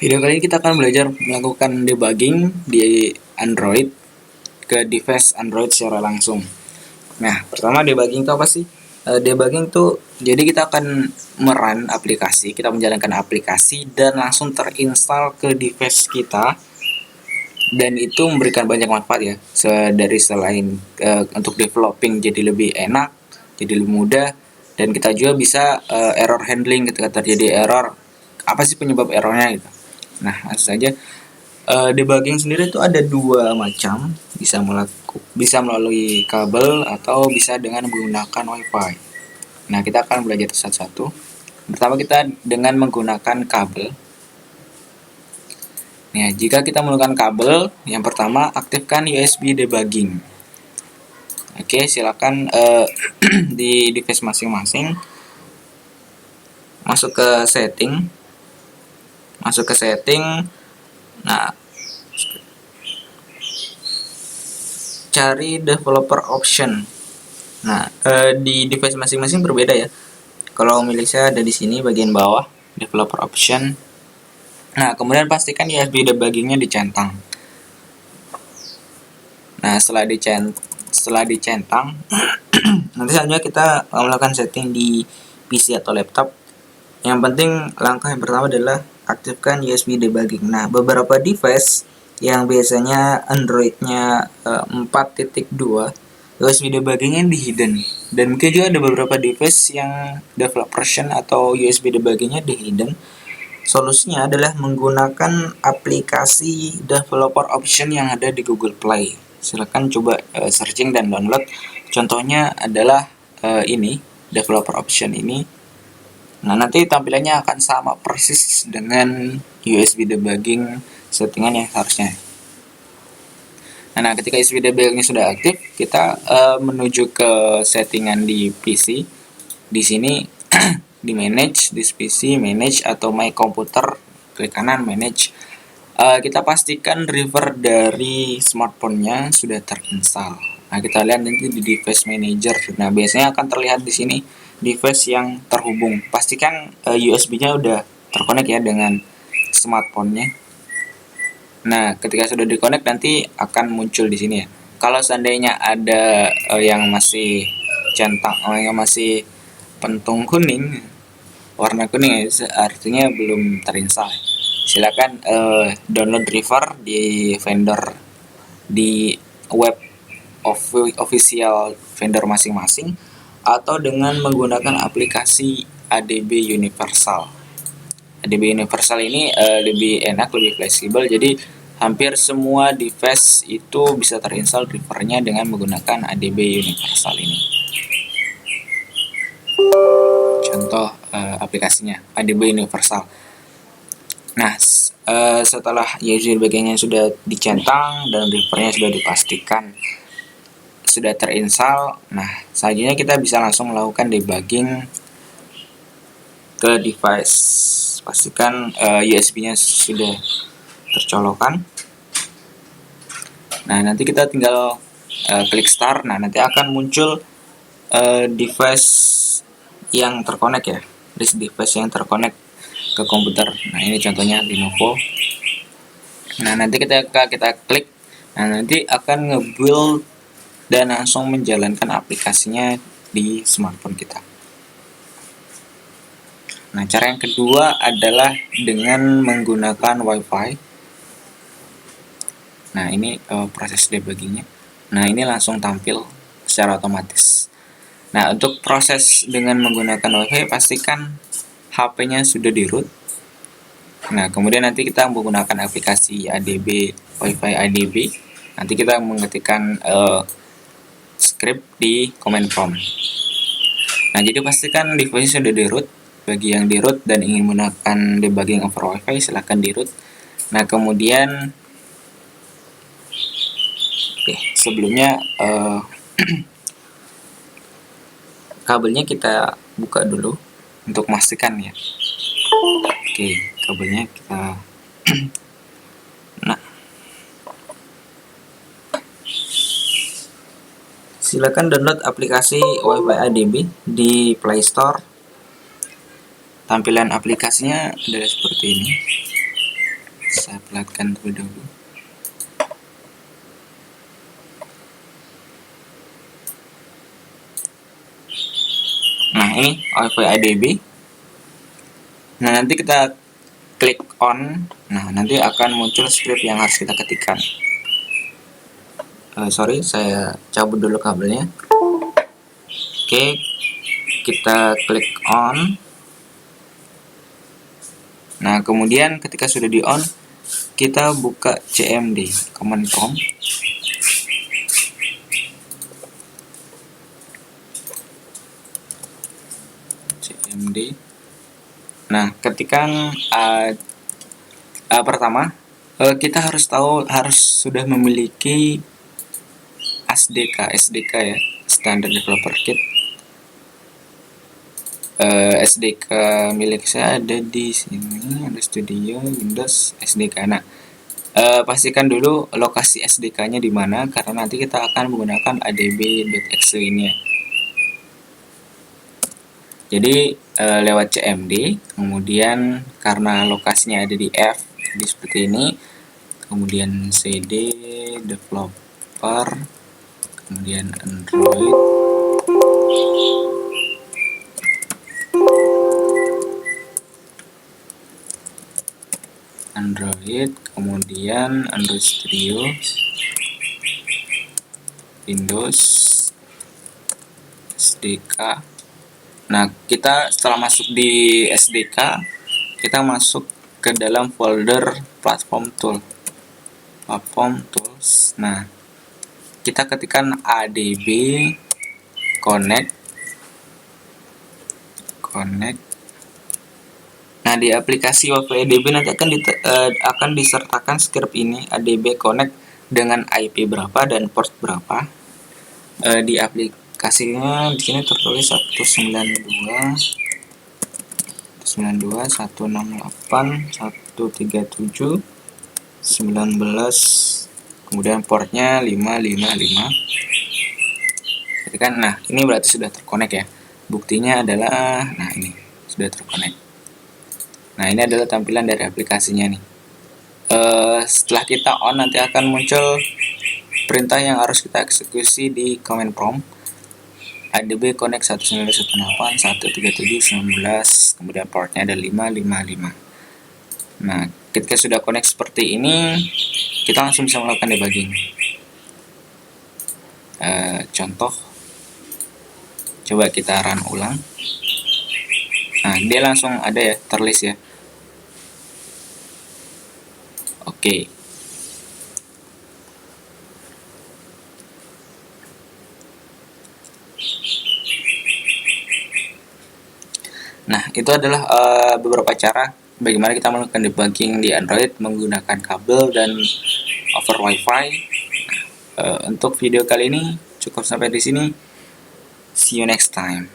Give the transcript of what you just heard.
Video kali ini kita akan belajar melakukan debugging di Android ke device Android secara langsung. Nah, pertama debugging itu apa sih? Debugging tuh jadi kita akan merun aplikasi, kita menjalankan aplikasi dan langsung terinstall ke device kita, dan itu memberikan banyak manfaat ya. Dari selain untuk developing jadi lebih enak, jadi lebih mudah, dan kita juga bisa error handling ketika terjadi error. Apa sih penyebab errornya gitu? Nah, langsung saja. Debugging sendiri itu ada dua macam, bisa melalui kabel atau bisa dengan menggunakan WiFi. Nah, kita akan belajar satu-satu. Pertama, kita dengan menggunakan kabel. Nah, jika kita menggunakan kabel, yang pertama aktifkan USB debugging. Oke, silakan di device masing-masing masuk ke setting. Nah, cari developer option. Nah, di device masing-masing berbeda ya. Kalau milik saya ada di sini bagian bawah, developer option. Nah, kemudian pastikan USB debuggingnya dicentang. Nah, setelah dicentang, nanti selanjutnya kita melakukan setting di PC atau laptop. Yang penting langkah yang pertama adalah aktifkan USB debugging. Nah, beberapa device yang biasanya Android-nya 4.2, USB debuggingnya di hidden, dan mungkin juga ada beberapa device yang developer version atau USB debuggingnya di hidden. Solusinya adalah menggunakan aplikasi developer option yang ada di Google Play. Silahkan coba searching dan download. Contohnya adalah ini, developer option ini. Nah, nanti tampilannya akan sama persis dengan USB debugging settingan yang seharusnya. Nah, ketika USB debugging sudah aktif, kita menuju ke settingan di PC. Di sini di manage, di PC, manage atau my computer, klik kanan manage. Kita pastikan driver dari smartphone-nya sudah terinstall. Nah, kita lihat nanti di device manager. Nah, biasanya akan terlihat di sini device yang terhubung. Pastikan USB-nya udah terkonek ya dengan smartphone-nya. Nah, ketika sudah dikonek nanti akan muncul di sini ya. Kalau seandainya ada yang masih centang, yang masih pentung kuning, warna kuning ya, artinya belum terinstall. Silakan download driver di vendor, di web official vendor masing-masing, atau dengan menggunakan aplikasi ADB Universal. ADB Universal ini lebih enak, lebih fleksibel, jadi hampir semua device itu bisa terinstall drivernya dengan menggunakan ADB Universal ini. Contoh aplikasinya ADB Universal. Nah, setelah USB debuggingnya sudah dicentang dan drivernya sudah dipastikan sudah terinstall, nah selanjutnya kita bisa langsung melakukan debugging ke device. Pastikan USB-nya sudah tercolokan. Nah, nanti kita tinggal klik start. Nah, nanti akan muncul device yang terkonek ya, list device yang terkonek ke komputer. Nah, ini contohnya Lenovo. Nah, nanti kita klik. Nah, nanti akan nge-build dan langsung menjalankan aplikasinya di smartphone kita. Nah, cara yang kedua adalah dengan menggunakan WiFi. Nah, ini proses debuggingnya. Nah, ini langsung tampil secara otomatis. Nah, untuk proses dengan menggunakan WiFi, pastikan HP-nya sudah di root. Nah, kemudian nanti kita menggunakan aplikasi ADB, WiFi ADB. Nanti kita mengetikkan script di command prompt. Nah, jadi pastikan device sudah di root. Bagi yang di root dan ingin menggunakan debugging over WiFi, silahkan di root. Nah, kemudian sebelumnya kabelnya kita buka dulu untuk memastikan ya. Kabelnya kita nah, silakan download aplikasi WiFi ADB di Play Store. Tampilan aplikasinya adalah seperti ini. Saya perlihatkan terlebih dahulu. Nah, ini Wi-Fi ADB. Nah, nanti kita klik on. Nah, nanti akan muncul script yang harus kita ketikkan. Sorry, saya cabut dulu kabelnya. Oke, kita klik on. Nah, kemudian ketika sudah di on, kita buka cmd, command prompt. cmd. Nah, ketika pertama, kita harus sudah memiliki SDK ya, Standard Developer Kit. SDK milik saya ada di sini, ada Studio Windows SDK. Nah, pastikan dulu lokasi SDK-nya di mana, karena nanti kita akan menggunakan adb.exe ini ya. Jadi lewat cmd, kemudian karena lokasinya ada di F, jadi seperti ini, kemudian cd developer, kemudian Android, kemudian Android Studio, Windows, SDK. Nah, kita setelah masuk di SDK, kita masuk ke dalam folder platform tools. Nah, kita ketikkan adb connect. Nah, di aplikasi Wi-Fi ADB nanti akan disertakan script ini, adb connect dengan IP berapa dan port berapa. Di aplikasinya di sini tertulis 192.168.137.19, kemudian portnya 555. Jadi kan, nah ini berarti sudah terkonek ya. Buktinya adalah, nah ini sudah terkonek. Nah, ini adalah tampilan dari aplikasinya nih. Setelah kita on, nanti akan muncul perintah yang harus kita eksekusi di command prompt. adb connect 192.168.137.19, kemudian portnya ada 555. Nah, ketika sudah connect seperti ini, kita langsung bisa melakukan debugging. Contoh, coba kita run ulang. Nah, dia langsung ada ya, terlist ya. Oke. Nah, itu adalah beberapa cara bagaimana kita melakukan debugging di Android menggunakan kabel dan over Wi-Fi. Untuk video kali ini cukup sampai di sini. See you next time.